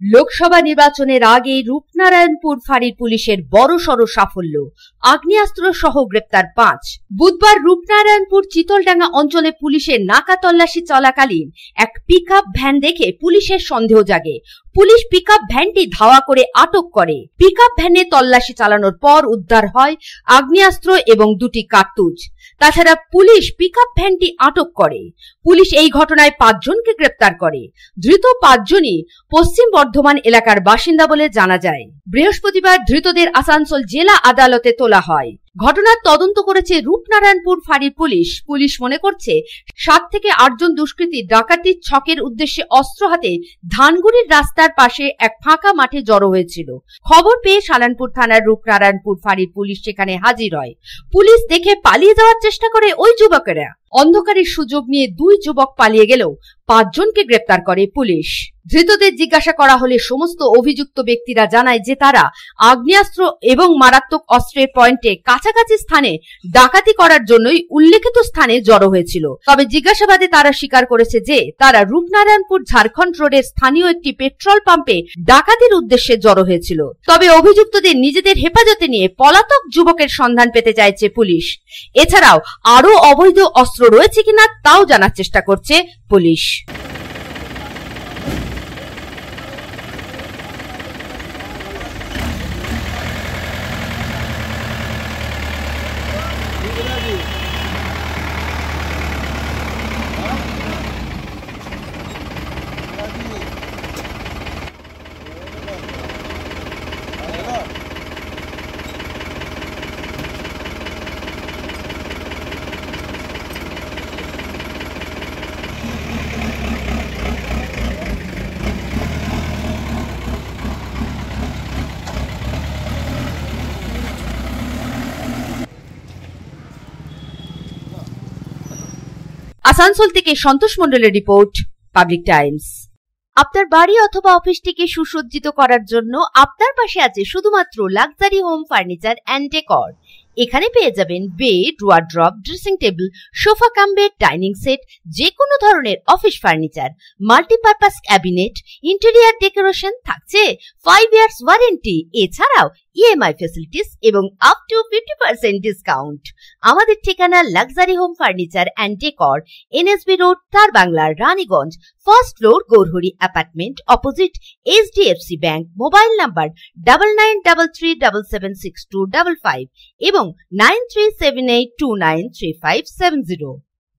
লোকসভা নির্বাচনের আগে রূপনারায়ণপুর ফাঁড়ির পুলিশের বড়সড় সাফল্য, আগ্নেয়াস্ত্র সহ গ্রেপ্তার ৫। বুধবার রূপনারায়ণপুর চিতলডাঙ্গা অঞ্চলে পুলিশের নাকা তল্লাশি চলাকালীন এক পিকআপ ভ্যান দেখে পুলিশের সন্দেহ জাগে। পুলিশ পিকআপ ভ্যানটি ধাওয়া করে আটক করে। পিকআপ ভ্যানে তল্লাশি চালানোর পর উদ্ধার হয় আগ্নেয়াস্ত্র এবং ২টি কার্তুজ। তাছাড়া পুলিশ পিকআপ ভ্যানটি আটক করে। পুলিশ এই ঘটনায় ৫ জনকে গ্রেপ্তার করে। ধৃত ৫ জনই পশ্চিম বর্ধমান এলাকার বাসিন্দা বলে জানা যায়। বৃহস্পতিবার ধৃতদের আসানসোল জেলা আদালতে তোলা হয়। ঘটনার তদন্ত করেছে রূপনারায়ণপুর ফাঁড়ির পুলিশ। পুলিশ মনে করছে ৭ থেকে ৮ জন দুষ্কৃতী ডাকাতির ছকের উদ্দেশ্যে অস্ত্র হাতে ধানগুড়ির রাস্তার পাশে এক ফাঁকা মাঠে জড়ো হয়েছিল। খবর পেয়ে সালানপুর থানার রূপনারায়ণপুর ফাঁড়ির পুলিশ সেখানে হাজির হয়। পুলিশ দেখে পালিয়ে যাওয়ার চেষ্টা করে ওই যুবকেরা। অন্ধকারের সুযোগ নিয়ে ২ যুবক পালিয়ে গেলেও ৫ জনকে গ্রেপ্তার করে পুলিশ। ধৃতদের জিজ্ঞাসা করা হলে সমস্ত অভিযুক্ত ব্যক্তিরা জানায় যে তারা আগ্নেয়াস্ত্র এবং মারাত্মক অস্ত্রের পয়েন্টে কাছাকাছি স্থানে ডাকাতি করার জন্যই উল্লেখিত স্থানে জড়ো হয়েছিল। তবে জিজ্ঞাসাবাদে তারা স্বীকার করেছে যে তারা রূপনারায়ণপুর ঝাড়খণ্ড রোডের স্থানীয় একটি পেট্রোল পাম্পে ডাকাতির উদ্দেশ্যে জড়ো হয়েছিল। তবে অভিযুক্তদের নিজেদের হেফাজতে নিয়ে পলাতক যুবকের সন্ধান পেতে চাইছে পুলিশ। এছাড়াও আরো অবৈধ অস্ত্র রয়েছে কিনা তাও জানার চেষ্টা করছে পুলিশ। আসানসোল থেকে সন্তোষ মণ্ডলের রিপোর্ট, পাবলিক টাইমস। আপনার বাড়ি অথবা অফিসটিকে সুসজ্জিত করার জন্য আপনার পাশে আছে শুধুমাত্র luxury home furniture and decor. এখানে পেয়ে যাবেন bed, wardrobe, dressing table, sofa cum bed, dining set, যে কোনো ধরনের office furniture, multipurpose cabinet, interior decoration, থাকছে 5 ইয়ার্স ওয়ারেন্টি। এছাড়াও ইএমআই ফ্যাসিলিটিস এবং আপ টু 50% ডিসকাউন্ট। আমাদের ঠিকানা luxury home furniture and decor, NSB road, Tarbangla, Raniganj, first floor, Gourhari apartment, opposite HDFC bank. Mobile number 9933776255 এবং 9378293570।